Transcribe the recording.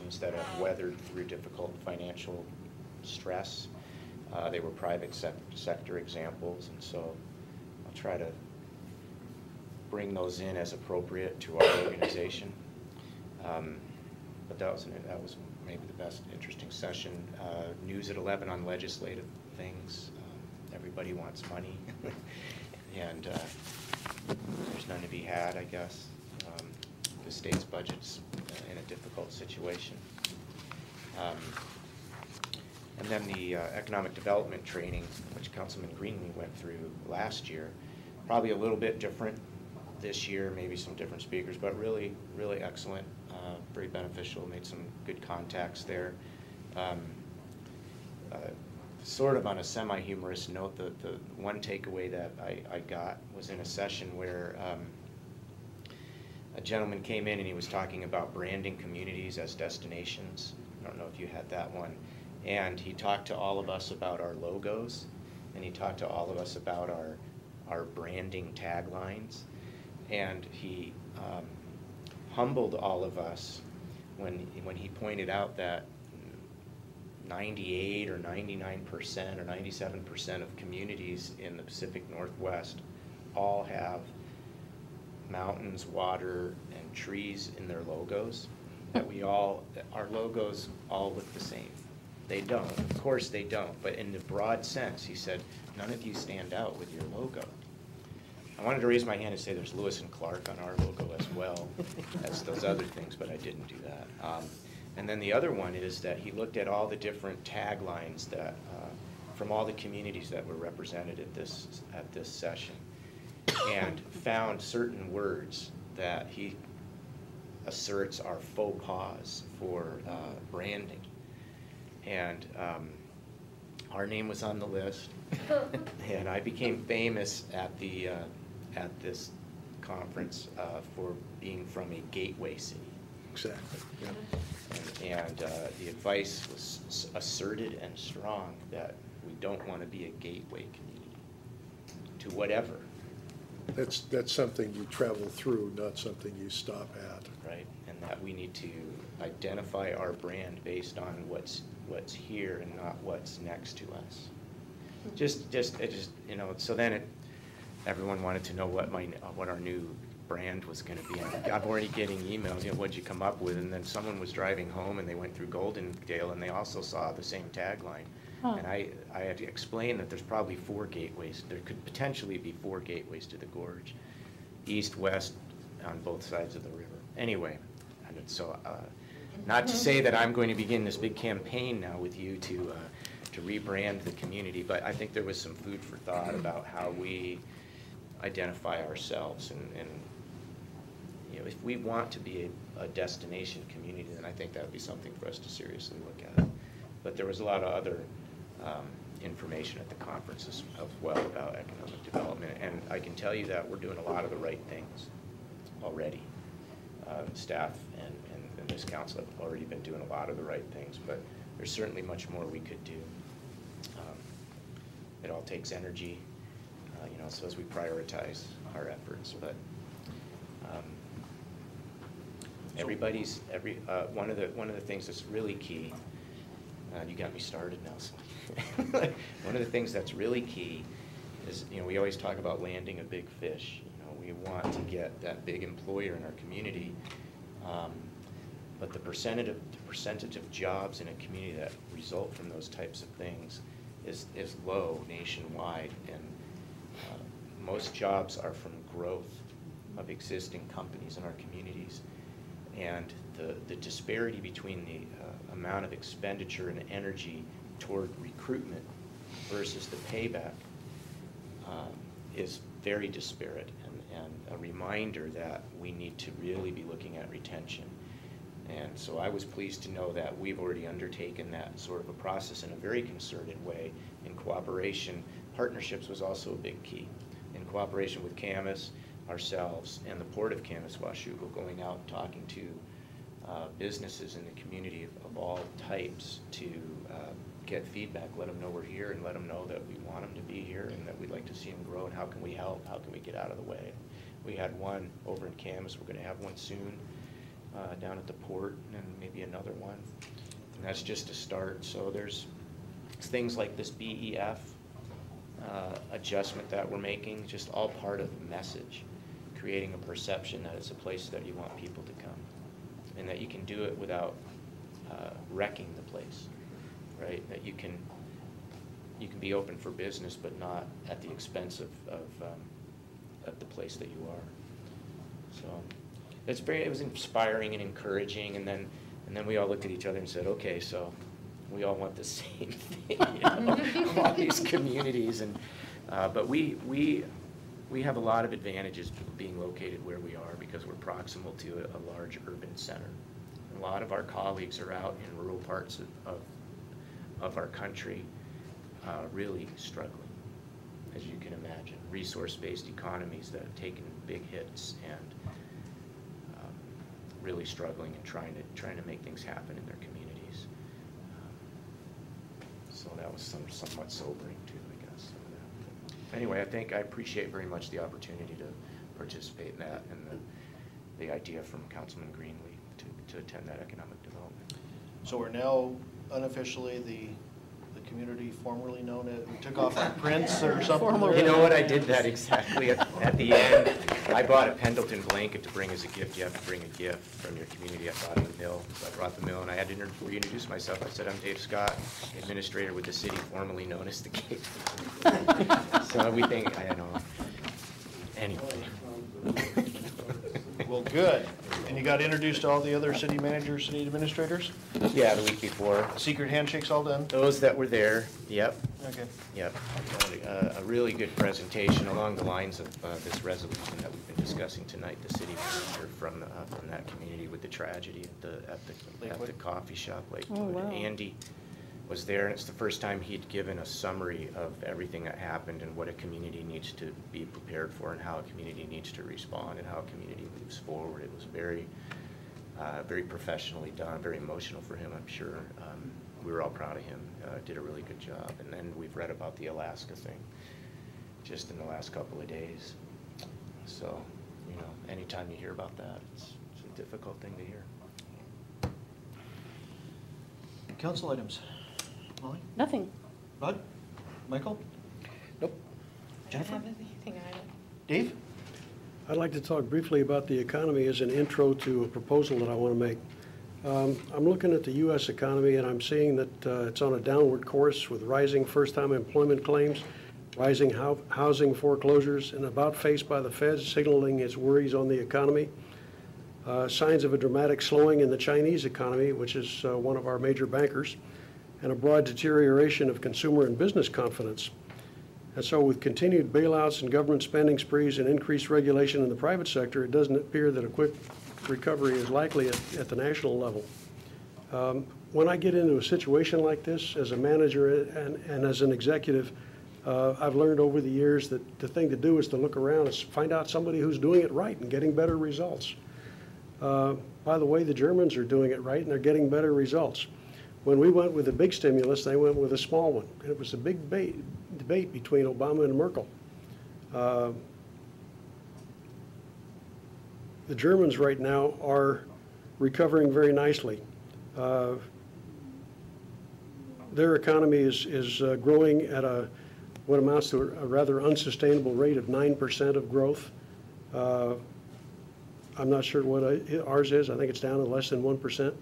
organizations that have weathered through difficult financial stress. They were private sector examples, and so I'll try to bring those in as appropriate to our organization. But that was maybe the best interesting session. News at 11 on legislative things. Everybody wants money, and there's none to be had, I guess. The state's budget's in a difficult situation. And then the economic development training, which Councilman Greenlee went through last year, probably a little bit different this year, maybe some different speakers, but really, really excellent, very beneficial, made some good contacts there. Sort of on a semi-humorous note, the one takeaway that I got was in a session where a gentleman came in and he was talking about branding communities as destinations. I don't know if you had that one. And he talked to all of us about our logos, and he talked to all of us about our branding taglines. And he humbled all of us when he pointed out that 98 or 99% or 97% of communities in the Pacific Northwest all have mountains, water, and trees in their logos. That our logos all look the same. They don't, of course they don't, but in the broad sense, he said, none of you stand out with your logo. I wanted to raise my hand and say there's Lewis and Clark on our logo as well as those other things, but I didn't do that. And then the other one is that he looked at all the different taglines that from all the communities that were represented at this session, and found certain words that he asserts are faux pas for branding. And our name was on the list, and I became famous at this conference for being from a gateway city. Exactly. Yeah. And the advice was asserted and strong that we don't want to be a gateway community to whatever. That's something you travel through, not something you stop at. Right, and that we need to identify our brand based on what's here and not what's next to us. So then everyone wanted to know what our new brand was going to be. I'm already getting emails, what'd you come up with? And then someone was driving home and they went through Goldendale and they also saw the same tagline. Huh. And I had to explain that there's probably 4 gateways. There could potentially be 4 gateways to the gorge, east, west, on both sides of the river. Anyway, and so not to say that I'm going to begin this big campaign now with you to rebrand the community, but I think there was some food for thought about how we identify ourselves, and if we want to be a destination community, then I think that would be something for us to seriously look at. But there was a lot of other information at the conferences as well about economic development, and I can tell you that we're doing a lot of the right things already. Staff and this council have already been doing a lot of the right things, but there's certainly much more we could do. It all takes energy, so as we prioritize our efforts, but one of the things that's really key. You got me started now. So one of the things that's really key is, we always talk about landing a big fish. We want to get that big employer in our community, but the percentage of jobs in a community that result from those types of things is low nationwide, and most jobs are from growth of existing companies in our communities, and the disparity between the amount of expenditure and energy toward recruitment versus the payback is very disparate, and a reminder that we need to really be looking at retention. And so I was pleased to know that we've already undertaken that sort of a process in a very concerted way in cooperation. Partnerships was also a big key. In cooperation with Camas, ourselves, and the Port of Camas-Washougal, going out and talking to businesses in the community of all types to get feedback, let them know we're here, and let them know that we want them to be here and that we'd like to see them grow, and how can we help, how can we get out of the way. We had one over in Camas, we're going to have one soon. down at the port, and maybe another one. And that's just a start. So there's things like this BEF adjustment that we're making, just all part of the message, creating a perception that it's a place that you want people to come, and that you can do it without wrecking the place, right? That you can be open for business, but not at the expense of the place that you are. So it was inspiring and encouraging, and then we all looked at each other and said, okay, so we all want the same thing, you know, all these communities, and but we have a lot of advantages being located where we are because we're proximal to a large urban center. A lot of our colleagues are out in rural parts of our country, really struggling, as you can imagine. Resource-based economies that have taken big hits and really struggling and trying to make things happen in their communities. So that was somewhat sobering too, I guess. But anyway, I appreciate very much the opportunity to participate in that, and the idea from Councilman Greenlee to attend that economic development. So we're now unofficially the community formerly known as, we took off our prints or something? You know what, I did that exactly at the end. I bought a Pendleton blanket to bring as a gift. You have to bring a gift from your community. I brought the mill. So I brought the mill, and I had to reintroduce myself. I said, I'm Dave Scott, administrator with the city formerly known as the Cape. So we think, I know. Anyway. Well, good. And you got introduced to all the other city managers, city administrators? Yeah, the week before. Secret handshakes all done? Those that were there, yep. Okay. Yep. A really good presentation along the lines of this resolution that we've been discussing tonight. The city manager from that community with the tragedy at the coffee shop, Lakewood. Oh, wow. Andy was there, and it's the first time he'd given a summary of everything that happened and what a community needs to be prepared for, and how a community needs to respond, and how a community moves forward. It was very, very professionally done, very emotional for him, I'm sure. We were all proud of him. Did a really good job. And then we've read about the Alaska thing just in the last couple of days. So, you know, anytime you hear about that, it's a difficult thing to hear. Council items. Molly? Nothing. Bud? Michael? Nope. Jennifer? I don't have anything either. Dave? I'd like to talk briefly about the economy as an intro to a proposal that I want to make. I'm looking at the U.S. economy, and I'm seeing that it's on a downward course with rising first-time employment claims, rising housing foreclosures, and about face by the Fed signaling its worries on the economy. Signs of a dramatic slowing in the Chinese economy, which is one of our major bankers, and a broad deterioration of consumer and business confidence. And so with continued bailouts and government spending sprees and increased regulation in the private sector, it doesn't appear that a quick recovery is likely at the national level. When I get into a situation like this as a manager and as an executive, I've learned over the years that the thing to do is to look around and find out somebody who's doing it right and getting better results. By the way, the Germans are doing it right and they're getting better results. When we went with a big stimulus, they went with a small one. And it was a big debate between Obama and Merkel. The Germans right now are recovering very nicely. Their economy is growing at what amounts to a rather unsustainable rate of 9% of growth. I'm not sure what ours is. I think it's down to less than 1%.